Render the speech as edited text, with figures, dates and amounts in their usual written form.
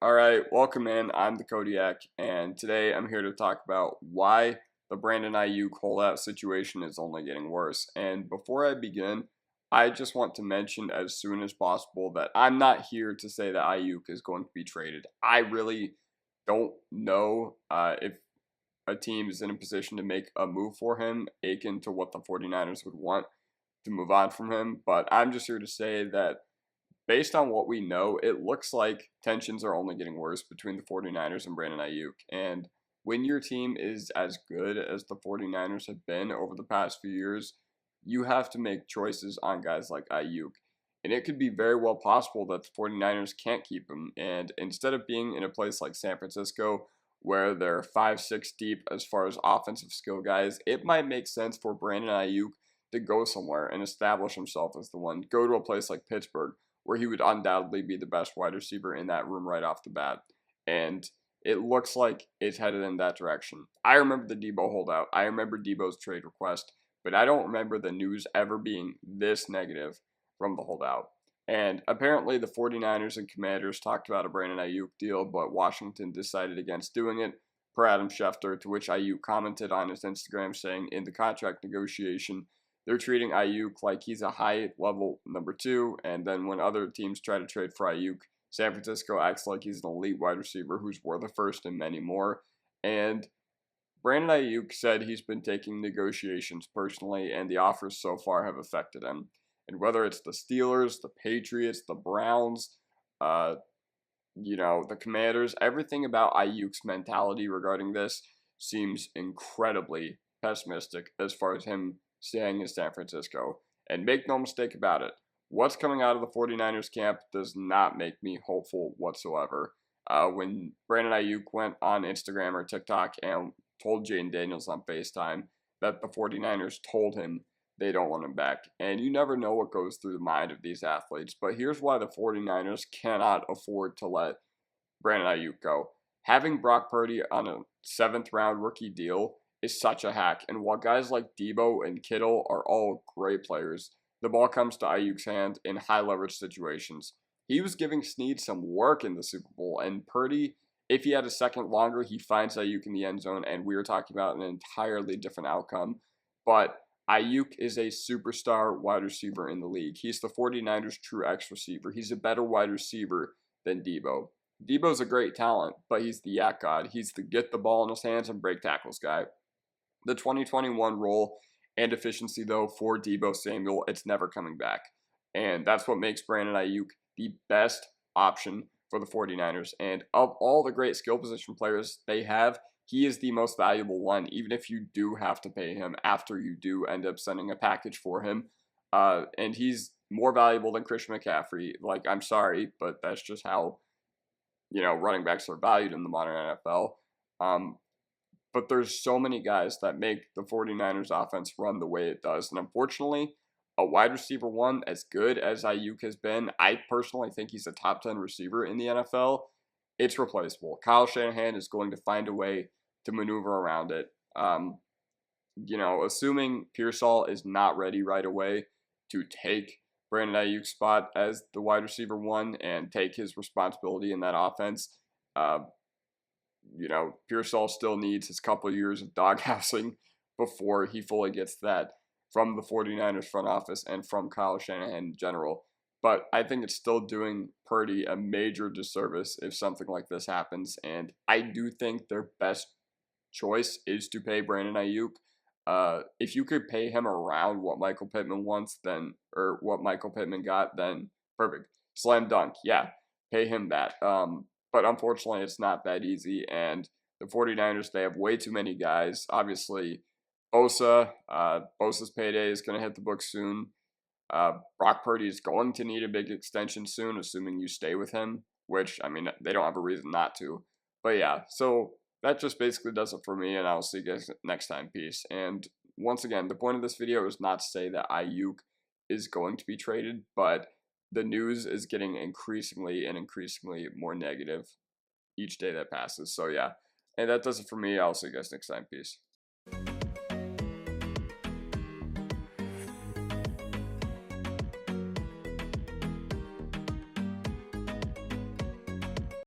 Alright, welcome in. I'm the Kodiak, and today I'm here to talk about why the Brandon Aiyuk holdout situation is only getting worse. And before I begin, I just want to mention as soon as possible that I'm not here to say that Aiyuk is going to be traded. I really don't know if a team is in a position to make a move for him, akin to what the 49ers would want to move on from him. But I'm just here to say that based on what we know, it looks like tensions are only getting worse between the 49ers and Brandon Aiyuk. And when your team is as good as the 49ers have been over the past few years, you have to make choices on guys like Aiyuk. And it could be very well possible that the 49ers can't keep him. And instead of being in a place like San Francisco, where they're 5, 6 deep as far as offensive skill guys, it might make sense for Brandon Aiyuk to go somewhere and establish himself as the one. Go to a place like Pittsburgh, where he would undoubtedly be the best wide receiver in that room right off the bat. And it looks like it's headed in that direction. I remember the Debo holdout. I remember Debo's trade request, but I don't remember the news ever being this negative from the holdout. And apparently the 49ers and Commanders talked about a Brandon Aiyuk deal, but Washington decided against doing it, per Adam Schefter, to which Aiyuk commented on his Instagram saying in the contract negotiation, they're treating Aiyuk like he's a high-level number 2, and then when other teams try to trade for Aiyuk, San Francisco acts like he's an elite wide receiver who's worth a first and many more. And Brandon Aiyuk said he's been taking negotiations personally, and the offers so far have affected him. And whether it's the Steelers, the Patriots, the Browns, uh, the Commanders, everything about Aiyuk's mentality regarding this seems incredibly pessimistic as far as him staying in San Francisco. And make no mistake about it, what's coming out of the 49ers camp does not make me hopeful whatsoever. When Brandon Aiyuk went on Instagram or TikTok and told Jaden Daniels on FaceTime that the 49ers told him they don't want him back. And you never know what goes through the mind of these athletes. But here's why the 49ers cannot afford to let Brandon Aiyuk go. Having Brock Purdy on a 7th round rookie deal is such a hack. And while guys like Debo and Kittle are all great players, the ball comes to Aiyuk's hand in high leverage situations. He was giving Snead some work in the Super Bowl, and Purdy, if he had a second longer, he finds Aiyuk in the end zone, and we were talking about an entirely different outcome. But Aiyuk is a superstar wide receiver in the league. He's the 49ers' true X receiver. He's a better wide receiver than Debo. Debo's a great talent, but he's the yak god. He's the get the ball in his hands and break tackles guy. The 2021 role and efficiency, though, for Debo Samuel, it's never coming back. And that's what makes Brandon Aiyuk the best option for the 49ers. And of all the great skill position players they have, he is the most valuable one, even if you do have to pay him after you do end up sending a package for him. And he's more valuable than Christian McCaffrey. Like, I'm sorry, but that's just how, running backs are valued in the modern NFL. But there's so many guys that make the 49ers offense run the way it does. And unfortunately, a wide receiver one as good as Aiyuk has been, I personally think he's a top 10 receiver in the NFL. It's replaceable. Kyle Shanahan is going to find a way to maneuver around it. Assuming Pearsall is not ready right away to take Brandon Aiyuk's spot as the wide receiver one and take his responsibility in that offense, Pearsall still needs his couple of years of doghousing before he fully gets that from the 49ers front office and from Kyle Shanahan in general. But I think it's still doing Purdy a major disservice if something like this happens. And I do think their best choice is to pay Brandon Aiyuk. If you could pay him around what Michael Pittman wants, or what Michael Pittman got, then perfect. Slam dunk. Yeah, pay him that. But unfortunately, it's not that easy. And the 49ers, they have way too many guys. Obviously, Bosa's payday is going to hit the books soon. Brock Purdy is going to need a big extension soon, assuming you stay with him, which, they don't have a reason not to. But yeah, so that just basically does it for me, and I'll see you guys next time. Peace. And once again, the point of this video is not to say that Aiyuk is going to be traded, but the news is getting increasingly more negative each day that passes. So yeah, and that does it for me. I'll see you guys next time. Peace.